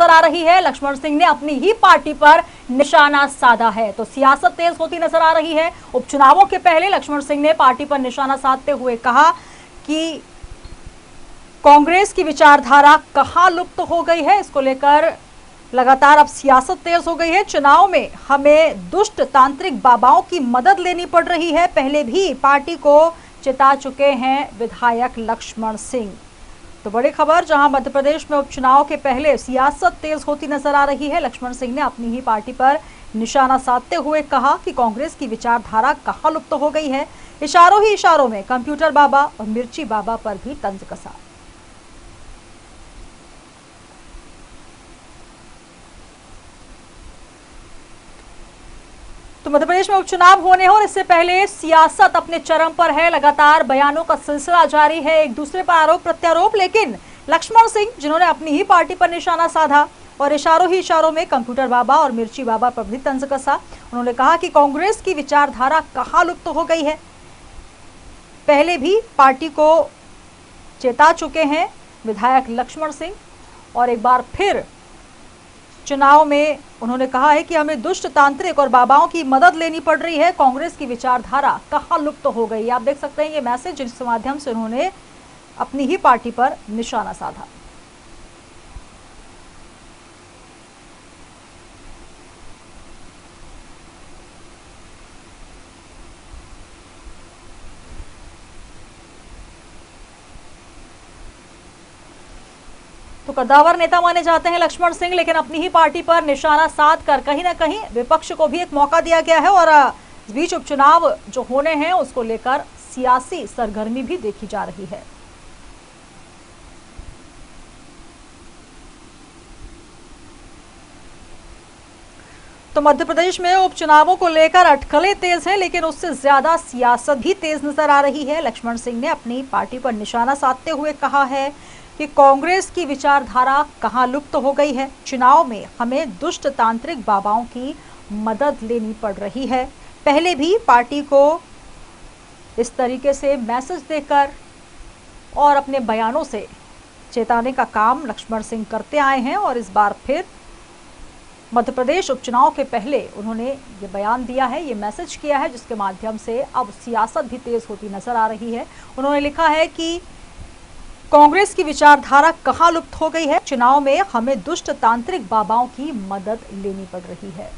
नजर आ रही है। लक्ष्मण सिंह ने अपनी ही पार्टी पर निशाना साधा है, तो सियासत तेज होती नजर आ रही है। उपचुनावों के पहले लक्ष्मण सिंह ने पार्टी पर निशाना साधते हुए कहा कि कांग्रेस की विचारधारा कहां लुप्त हो गई है। इसको लेकर लगातार अब सियासत तेज हो गई है। चुनाव में हमें दुष्ट तांत्रिक बाबाओं की मदद लेनी पड़ रही है। पहले भी पार्टी को चिता चुके हैं विधायक लक्ष्मण सिंह। तो बड़ी खबर, जहां मध्य प्रदेश में उपचुनाव के पहले सियासत तेज होती नजर आ रही है। लक्ष्मण सिंह ने अपनी ही पार्टी पर निशाना साधते हुए कहा कि कांग्रेस की विचारधारा कहां लुप्त हो गई है। इशारों ही इशारों में कंप्यूटर बाबा और मिर्ची बाबा पर भी तंज कसा। तो मध्य प्रदेश में उपचुनाव होने हो और इससे पहले सियासत अपने चरम पर है। लगातार बयानों का सिलसिला जारी है, एक दूसरे पर आरोप प्रत्यारोप। लेकिन लक्ष्मण सिंह, जिन्होंने अपनी ही पार्टी पर निशाना साधा और इशारों ही इशारों में कंप्यूटर बाबा और मिर्ची बाबा पर भी तंज कसा, उन्होंने कहा कि कांग्रेस की विचारधारा कहां लुप्त हो गई है। पहले भी पार्टी को चेता चुके हैं विधायक लक्ष्मण सिंह और एक बार फिर चुनाव में उन्होंने कहा है कि हमें दुष्ट तांत्रिक और बाबाओं की मदद लेनी पड़ रही है। कांग्रेस की विचारधारा कहां लुप्त हो गई। आप देख सकते हैं ये मैसेज, जिसके माध्यम से उन्होंने अपनी ही पार्टी पर निशाना साधा। तो कद्दावर नेता माने जाते हैं लक्ष्मण सिंह, लेकिन अपनी ही पार्टी पर निशाना साध कर कहीं ना कहीं विपक्ष को भी एक मौका दिया गया है। और इस बीच उपचुनाव जो होने हैं उसको लेकर सियासी सरगर्मी भी देखी जा रही है। तो मध्य प्रदेश में उपचुनावों को लेकर अटकलें तेज हैं, लेकिन उससे ज्यादा सियासत भी तेज नजर आ रही है। लक्ष्मण सिंह ने अपनी पार्टी पर निशाना साधते हुए कहा है कि कांग्रेस की विचारधारा कहां लुप्त हो गई है। चुनाव में हमें दुष्ट तांत्रिक बाबाओं की मदद लेनी पड़ रही है। पहले भी पार्टी को इस तरीके से मैसेज देकर और अपने बयानों से चेताने का काम लक्ष्मण सिंह करते आए हैं और इस बार फिर मध्य प्रदेश उपचुनाव के पहले उन्होंने ये बयान दिया है, ये मैसेज किया है, जिसके माध्यम से अब सियासत भी तेज होती नजर आ रही है। उन्होंने लिखा है कि कांग्रेस की विचारधारा कहां लुप्त हो गई है। चुनाव में हमें दुष्ट तांत्रिक बाबाओं की मदद लेनी पड़ रही है।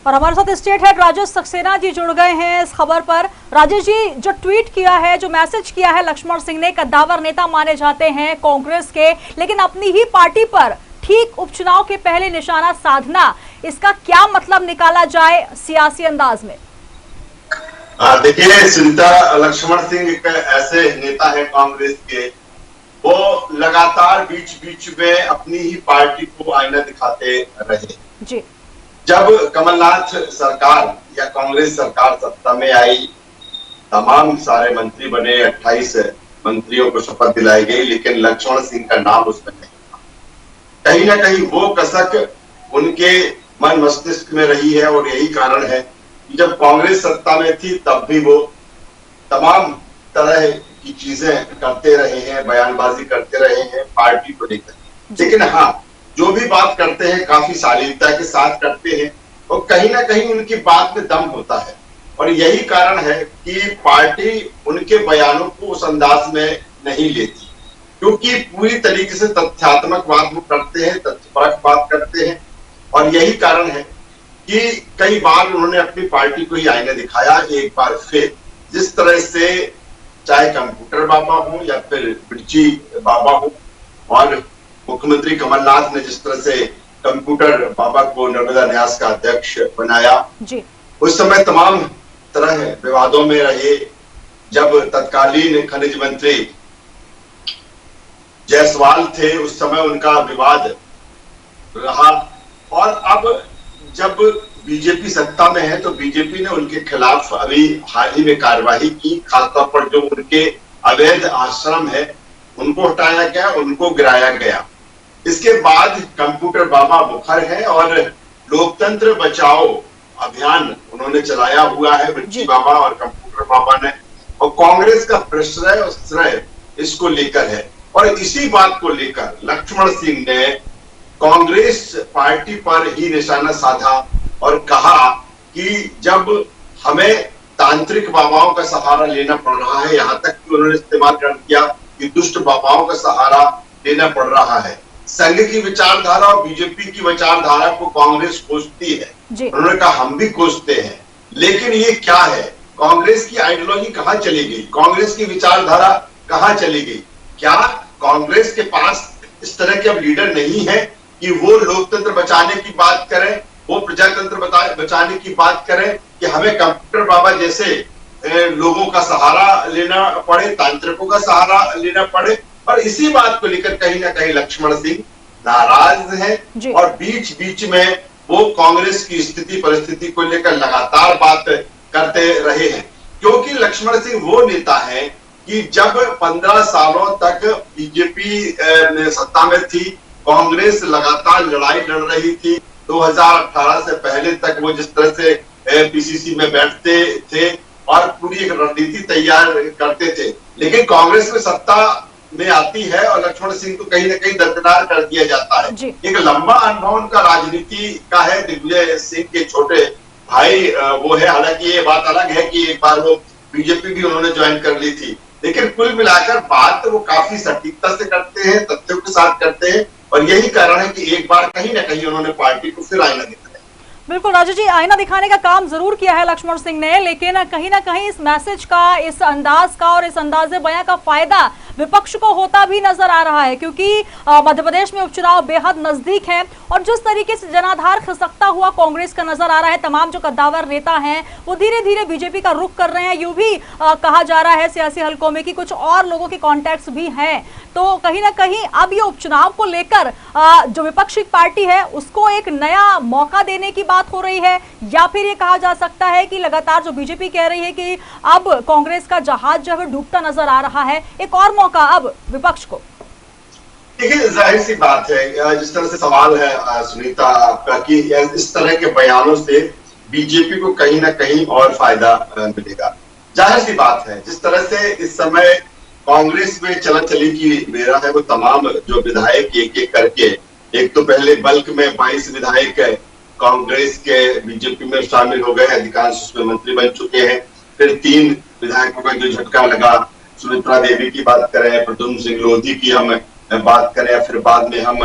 और हमारे साथ स्टेट हेड राजेश सक्सेना जी जुड़ गए हैं इस खबर पर। राजेश जी, जो ट्वीट किया है, जो मैसेज किया है लक्ष्मण सिंह ने, कद्दावर नेता माने जाते हैं कांग्रेस के, लेकिन अपनी ही पार्टी पर ठीक उपचुनाव के पहले निशाना साधना, इसका क्या मतलब निकाला जाए सियासी अंदाज में? देखिए, चिंता लक्ष्मण सिंह एक ऐसे नेता है कांग्रेस के, वो लगातार बीच बीच में अपनी ही पार्टी को आईना दिखाते रहे जी। जब कमलनाथ सरकार या कांग्रेस सरकार सत्ता में आई, तमाम सारे मंत्री बने, 28 मंत्रियों को शपथ दिलाई गई, लेकिन लक्ष्मण सिंह का नाम उसमें नहीं था। कहीं ना कहीं वो कसक उनके मन मस्तिष्क में रही है और यही कारण है कि जब कांग्रेस सत्ता में थी तब भी वो तमाम तरह की चीजें करते रहे हैं, बयानबाजी करते रहे हैं पार्टी को लेकर। लेकिन हाँ, जो भी बात करते हैं काफी शालीनता के साथ करते हैं और कहीं ना कहीं उनकी बात में दम होता है। और यही कारण है कि पार्टी उनके बयानों को उस अंदाज में नहीं लेती, क्योंकि पूरी तरीके से तथ्यात्मक बात वो करते हैं, तथ्यपरक बात करते हैं। और यही कारण है कि कई बार उन्होंने अपनी पार्टी को ही आईने दिखाया। एक बार फिर जिस तरह से चाहे कंप्यूटर बाबा हो या फिर मिर्ची बाबा हो। और मुख्यमंत्री कमलनाथ ने जिस तरह से कंप्यूटर बाबा को नर्मदा न्यास का अध्यक्ष बनाया जी। उस समय तमाम तरह विवादों में रहे। जब तत्कालीन खनिज मंत्री जायसवाल थे उस समय उनका विवाद रहा, और अब जब बीजेपी सत्ता में है तो बीजेपी ने उनके खिलाफ अभी हाल ही में कार्यवाही की। खासतौर पर जो उनके अवैध आश्रम है उनको हटाया गया, उनको गिराया गया। इसके बाद कंप्यूटर बाबा मुखर है और लोकतंत्र बचाओ अभियान उन्होंने चलाया हुआ है, मिर्ची बाबा और कंप्यूटर बाबा ने। और कांग्रेस का प्रश्रय और श्रेय इसको लेकर है। और इसी बात को लेकर लक्ष्मण सिंह ने कांग्रेस पार्टी पर ही निशाना साधा और कहा कि जब हमें तांत्रिक बाबाओं का सहारा लेना पड़ रहा है, यहाँ तक कि उन्होंने इस्तेमाल कर दिया कि दुष्ट बाबाओं का सहारा लेना पड़ रहा है। संघ की विचारधारा और बीजेपी की विचारधारा को कांग्रेस कोसती है। उन्होंने कहा हम भी कोसते हैं, लेकिन ये क्या है, कांग्रेस की आइडियोलॉजी कहाँ चली गई, कांग्रेस की विचारधारा कहाँ चली गई? क्या कांग्रेस के पास इस तरह के अब लीडर नहीं है कि वो लोकतंत्र बचाने की बात करें, वो प्रजातंत्र बचाने की बात करें, कि हमें कंप्यूटर बाबा जैसे लोगों का सहारा लेना पड़े, तांत्रिकों का सहारा लेना पड़े? और इसी बात को लेकर कहीं ना कहीं लक्ष्मण सिंह नाराज हैं और बीच बीच में वो कांग्रेस की स्थिति परिस्थिति को लेकर लगातार बात करते रहे हैं। क्योंकि लक्ष्मण सिंह वो नेता है कि जब 15 सालों तक बीजेपी सत्ता में थी, कांग्रेस लगातार लड़ाई लड़ रही थी। 2018 से पहले तक वो जिस तरह से पीसीसी में बैठते थे और पूरी एक रणनीति तैयार करते थे, लेकिन कांग्रेस में सत्ता में आती है और लक्ष्मण सिंह को कहीं ना कहीं दरकिनार कर दिया जाता है। एक लंबा अनुभव उनका राजनीति का है। दिग्विजय सिंह के छोटे भाई वो है। हालांकि ये बात अलग है कि एक बार वो बीजेपी भी उन्होंने ज्वाइन कर ली थी, लेकिन कुल मिलाकर बात वो काफी सटीकता से करते हैं, तथ्यों के साथ करते हैं, और यही कारण है कि एक बार कहीं ना कहीं उन्होंने पार्टी को फिर आईना दिखाया। बिल्कुल राजू जी, आईना दिखाने का काम जरूर किया है लक्ष्मण सिंह ने, लेकिन कहीं ना कहीं इस मैसेज का, इस अंदाज का और इस अंदाजे बयां का फायदा विपक्ष को होता भी नजर आ रहा है, क्योंकि मध्य प्रदेश में उपचुनाव बेहद नजदीक है और जिस तरीके से जनाधार खिसकता हुआ कांग्रेस का नजर आ रहा है, तमाम जो कद्दावर नेता हैं वो धीरे धीरे बीजेपी का रुख कर रहे हैं। यूं भी कहा जा रहा है सियासी हलकों में कि कुछ और लोगों के कॉन्टैक्ट्स भी हैं। तो कहीं ना कहीं अब ये उपचुनाव को लेकर जो विपक्षी पार्टी है उसको एक नया मौका देने की बात हो रही है, या फिर ये कहा जा सकता है कि लगातार जो बीजेपी कह रही है कि अब कांग्रेस का जहाज जो है डूबता नजर आ रहा है, एक और मौका अब विपक्ष को? देखिए, जाहिर सी बात है, जिस तरह से सवाल है सुनीता आपका कि इस तरह के बयानों से बीजेपी को कहीं ना कहीं और फायदा मिलेगा। जाहिर सी बात है, जिस तरह से इस समय कांग्रेस में चला चली की मेरा है, वो तमाम जो विधायक एक एक करके, एक तो पहले बल्क में 22 विधायक कांग्रेस के बीजेपी में शामिल हो गए, अधिकांश उसमें मंत्री बन चुके हैं। फिर 3 विधायकों का जो झटका लगा, सुमित्रा देवी की बात करें, प्रद्युम्न सिंह लोधी की हम बात करें, फिर बाद में हम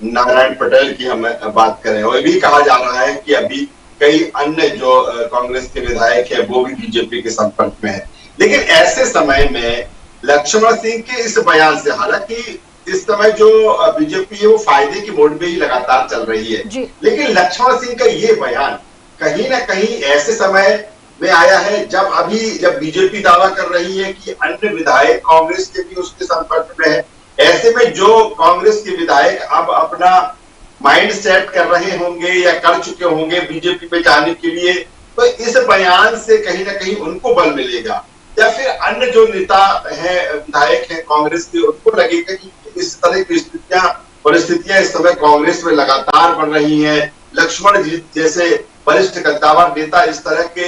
नारायण पटेल की हम बात करें, और भी कहा जा रहा है कि अभी कई अन्य जो कांग्रेस के विधायक है वो भी बीजेपी के संपर्क में है। लेकिन ऐसे समय में लक्ष्मण सिंह के इस बयान से, हालांकि इस समय जो बीजेपी है वो फायदे की मोड में ही लगातार चल रही है, लेकिन लक्ष्मण सिंह का ये बयान कहीं ना कहीं ऐसे समय में आया है जब बीजेपी दावा कर रही है कि अन्य विधायक कांग्रेस के भी उसके संपर्क में है। ऐसे में जो कांग्रेस के विधायक अब अपना माइंड सेट कर रहे होंगे या कर चुके होंगे बीजेपी पे जाने के लिए, तो इस बयान से कहीं ना कहीं उनको बल मिलेगा, या फिर अन्य जो नेता हैं, विधायक हैं कांग्रेस के, उनको लगेगा कि इस तरह की परिस्थितियां इस समय कांग्रेस में लगातार बढ़ रही हैं। लक्ष्मण जी जैसे वरिष्ठ कद्दावर नेता इस तरह के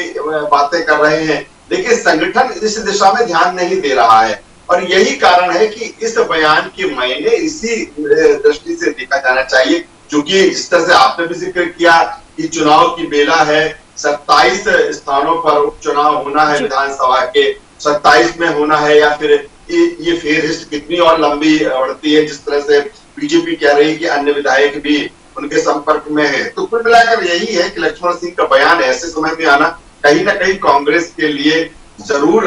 बातें कर रहे हैं, लेकिन संगठन इस दिशा में ध्यान नहीं दे रहा है, और यही कारण है कि इस बयान के मायने इसी दृष्टि से देखा जाना चाहिए। क्योंकि जिस तरह से आपने भी जिक्र किया कि चुनाव की बेला है, 27 स्थानों पर उपचुनाव होना है, विधानसभा के 27 में होना है, या फिर ये फेरहिस्ट कितनी और लंबी बढ़ती है, जिस तरह से बीजेपी कह रही है कि अन्य विधायक भी उनके संपर्क में है। तो कुल मिलाकर यही है कि लक्ष्मण सिंह का बयान ऐसे समय में आना कहीं ना कहीं कांग्रेस के लिए जरूर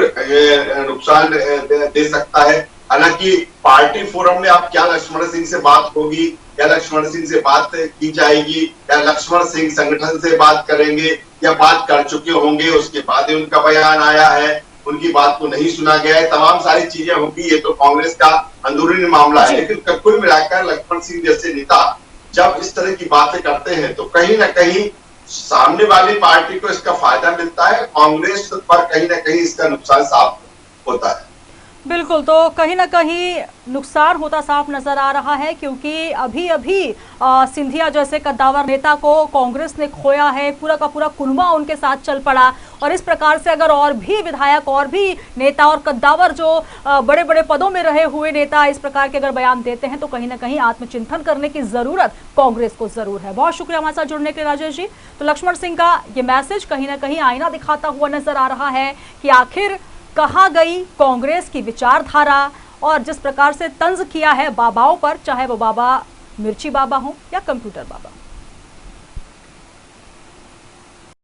नुकसान दे सकता है। हालांकि पार्टी फोरम में आप क्या लक्ष्मण सिंह से बात होगी, या लक्ष्मण सिंह से बात की जाएगी, या लक्ष्मण सिंह संगठन से बात करेंगे, या बात कर चुके होंगे, उसके बाद ही उनका बयान आया है, उनकी बात को नहीं सुना गया है, तमाम सारी चीजें होंगी। ये तो कांग्रेस का अंदरूनी मामला है। लेकिन कुल मिलाकर लक्ष्मण सिंह जैसे नेता जब इस तरह की बातें करते हैं तो कहीं ना कहीं सामने वाली पार्टी को इसका फायदा मिलता है, कांग्रेस पर कहीं ना कहीं इसका नुकसान साफ होता है। बिल्कुल, तो कहीं ना कहीं नुकसान होता साफ नजर आ रहा है, क्योंकि अभी अभी सिंधिया जैसे कद्दावर नेता को कांग्रेस ने खोया है, पूरा का पूरा कुनबा उनके साथ चल पड़ा। और इस प्रकार से अगर और भी विधायक और भी नेता और कद्दावर जो बड़े बड़े पदों में रहे हुए नेता इस प्रकार के अगर बयान देते हैं तो कहीं ना कहीं आत्मचिंतन करने की जरूरत कांग्रेस को जरूर है। बहुत शुक्रिया हमारे साथ जुड़ने के लिए राजेश जी। तो लक्ष्मण सिंह का ये मैसेज कहीं ना कहीं आईना दिखाता हुआ नजर आ रहा है कि आखिर कहाँ गई कांग्रेस की विचारधारा, और जिस प्रकार से तंज किया है बाबाओं पर, चाहे वो बाबा मिर्ची बाबा हो या कंप्यूटर बाबा।